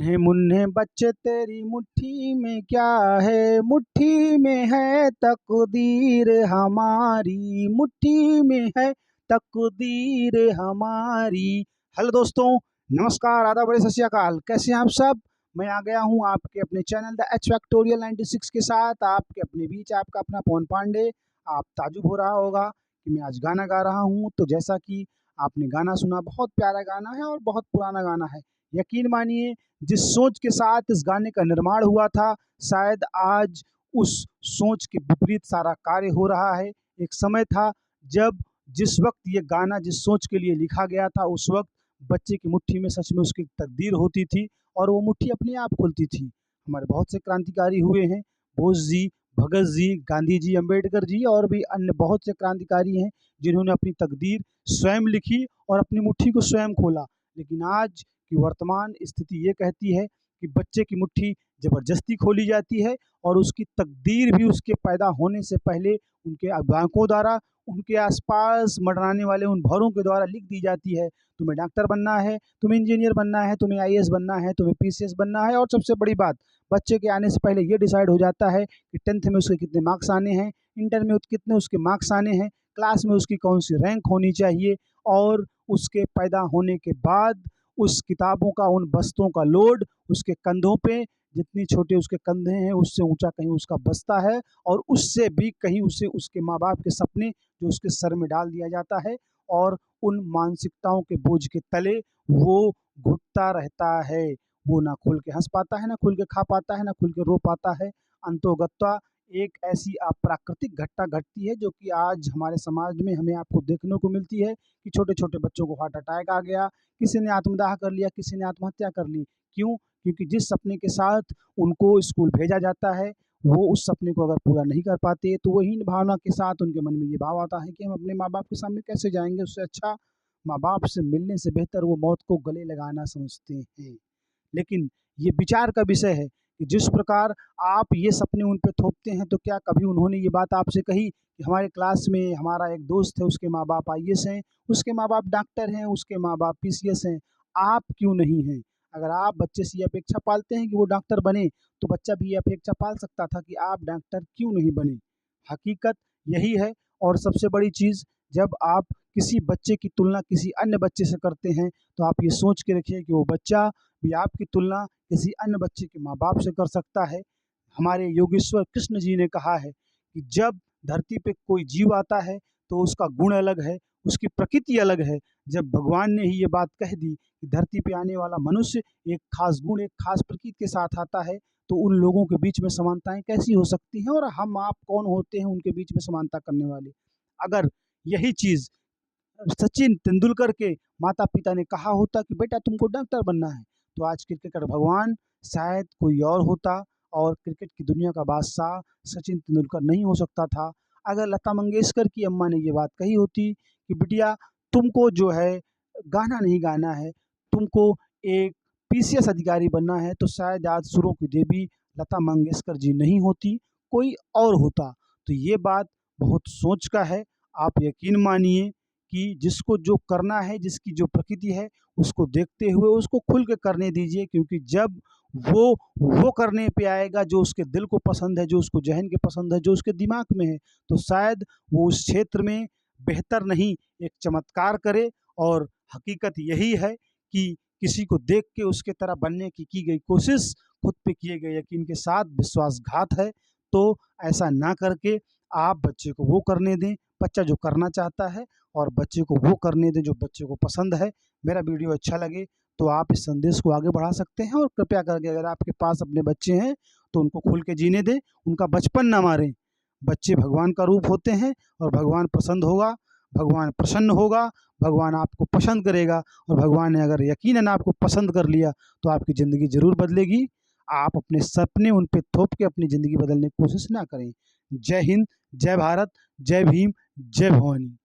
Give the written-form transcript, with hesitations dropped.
नन्हे मुन्ने बच्चे तेरी मुट्ठी में क्या है, मुट्ठी में है तकदीर हमारी, मुट्ठी में है तकदीर हमारी। हेलो दोस्तों, नमस्कार, आदाब, बड़े सत श्री अकाल। कैसे हैं आप सब? मैं आ गया हूं आपके अपने चैनल द एच फैक्टोरियल 96 के साथ। आपके अपने बीच आपका अपना पवन पांडे। आप ताजुब हो रहा होगा कि मैं आज गाना गा रहा हूं। तो जैसा कि आपने गाना सुना, बहुत प्यारा गाना है और बहुत पुराना गाना है। यकीन मानिए, जिस सोच के साथ इस गाने का निर्माण हुआ था, शायद आज उस सोच के विपरीत सारा कार्य हो रहा है। एक समय था जब जिस वक्त ये गाना जिस सोच के लिए लिखा गया था, उस वक्त बच्चे की मुट्ठी में सच में उसकी तकदीर होती थी और वो मुट्ठी अपने आप खुलती थी। हमारे बहुत से क्रांतिकारी हुए हैं, बोस जी, भगत जी, गांधी जी, अंबेडकर जी और भी अन्य बहुत से क्रांतिकारी हैं जिन्होंने अपनी तकदीर स्वयं लिखी और अपनी मुट्ठी को स्वयं खोला। लेकिन आज की वर्तमान स्थिति ये कहती है कि बच्चे की मुट्ठी ज़बरदस्ती खोली जाती है और उसकी तकदीर भी उसके पैदा होने से पहले उनके अभिभावकों द्वारा, उनके आसपास मंडराने वाले उन भौरों के द्वारा लिख दी जाती है। तुम्हें डॉक्टर बनना है, तुम्हें इंजीनियर बनना है, तुम्हें आईएएस बनना है, तुम्हें पीसीएस बनना है। और सबसे बड़ी बात, बच्चे के आने से पहले ये डिसाइड हो जाता है कि 10th में उसके कितने मार्क्स आने हैं, इंटर में कितने उसके मार्क्स आने हैं, क्लास में उसकी कौन सी रैंक होनी चाहिए। और उसके पैदा होने के बाद उस किताबों का, उन बस्तों का लोड उसके कंधों पे, जितनी छोटे उसके कंधे हैं उससे ऊंचा कहीं उसका बस्ता है और उससे भी कहीं उसे उसके माँ बाप के सपने जो उसके सर में डाल दिया जाता है और उन मानसिकताओं के बोझ के तले वो घुटता रहता है। वो ना खुल के हंस पाता है, ना खुल के खा पाता है, ना खुल के रो पाता है। अंतोगत्वा एक ऐसी अप्राकृतिक घटना घटती है जो कि आज हमारे समाज में हमें आपको देखने को मिलती है कि छोटे छोटे बच्चों को हार्ट अटैक आ गया, किसी ने आत्मदाह कर लिया, किसी ने आत्महत्या कर ली। क्यों? क्योंकि जिस सपने के साथ उनको स्कूल भेजा जाता है, वो उस सपने को अगर पूरा नहीं कर पाते तो वो हीन भावना के साथ उनके मन में ये भाव आता है कि हम अपने माँ बाप के सामने कैसे जाएंगे। उससे अच्छा माँ बाप से मिलने से बेहतर वो मौत को गले लगाना समझते हैं। लेकिन ये विचार का विषय है कि जिस प्रकार आप ये सपने उन पे थोपते हैं, तो क्या कभी उन्होंने ये बात आपसे कही कि हमारे क्लास में हमारा एक दोस्त है, उसके माँ बाप आईएएस हैं, उसके माँ बाप डॉक्टर हैं, उसके माँ बाप पीसीएस हैं, आप क्यों नहीं हैं? अगर आप बच्चे से ये अपेक्षा पालते हैं कि वो डॉक्टर बने, तो बच्चा भी ये अपेक्षा पाल सकता था कि आप डॉक्टर क्यों नहीं बने। हकीकत यही है। और सबसे बड़ी चीज़, जब आप किसी बच्चे की तुलना किसी अन्य बच्चे से करते हैं, तो आप ये सोच के रखिए कि वो बच्चा भी आपकी तुलना किसी अन्य बच्चे के माँ बाप से कर सकता है। हमारे योगेश्वर कृष्ण जी ने कहा है कि जब धरती पे कोई जीव आता है तो उसका गुण अलग है, उसकी प्रकृति अलग है। जब भगवान ने ही ये बात कह दी कि धरती पे आने वाला मनुष्य एक खास गुण, एक खास प्रकृति के साथ आता है, तो उन लोगों के बीच में समानताएं कैसी हो सकती हैं और हम आप कौन होते हैं उनके बीच में समानता करने वाले। अगर यही चीज़ सचिन तेंदुलकर के माता पिता ने कहा होता कि बेटा तुमको डॉक्टर बनना है, तो आज क्रिकेटर भगवान शायद कोई और होता और क्रिकेट की दुनिया का बादशाह सचिन तेंदुलकर नहीं हो सकता था। अगर लता मंगेशकर की अम्मा ने ये बात कही होती कि बिटिया तुमको जो है गाना नहीं गाना है, तुमको एक पीसीएस अधिकारी बनना है, तो शायद आज सुरों की देवी लता मंगेशकर जी नहीं होती, कोई और होता। तो ये बात बहुत सोच का है। आप यकीन मानिए कि जिसको जो करना है, जिसकी जो प्रकृति है, उसको देखते हुए उसको खुल के करने दीजिए। क्योंकि जब वो करने पे आएगा जो उसके दिल को पसंद है, जो उसको ज़हन के पसंद है, जो उसके दिमाग में है, तो शायद वो उस क्षेत्र में बेहतर नहीं, एक चमत्कार करे। और हकीकत यही है कि किसी को देख के उसके तरह बनने की गई कोशिश खुद पे किए गए यकीन के साथ विश्वासघात है। तो ऐसा ना करके आप बच्चे को वो करने दें, बच्चा जो करना चाहता है, और बच्चे को वो करने दें जो बच्चे को पसंद है। मेरा वीडियो अच्छा लगे तो आप इस संदेश को आगे बढ़ा सकते हैं और कृपया करके अगर आपके पास अपने बच्चे हैं तो उनको खुल के जीने दें, उनका बचपन ना मारें। बच्चे भगवान का रूप होते हैं और भगवान पसंद होगा, भगवान प्रसन्न होगा, भगवान आपको पसंद करेगा। और भगवान ने अगर यकीनन आपको पसंद कर लिया तो आपकी ज़िंदगी ज़रूर बदलेगी। आप अपने सपने उन पे थोप के अपनी ज़िंदगी बदलने की कोशिश ना करें। जय हिंद, जय भारत, जय भीम, जय भवानी।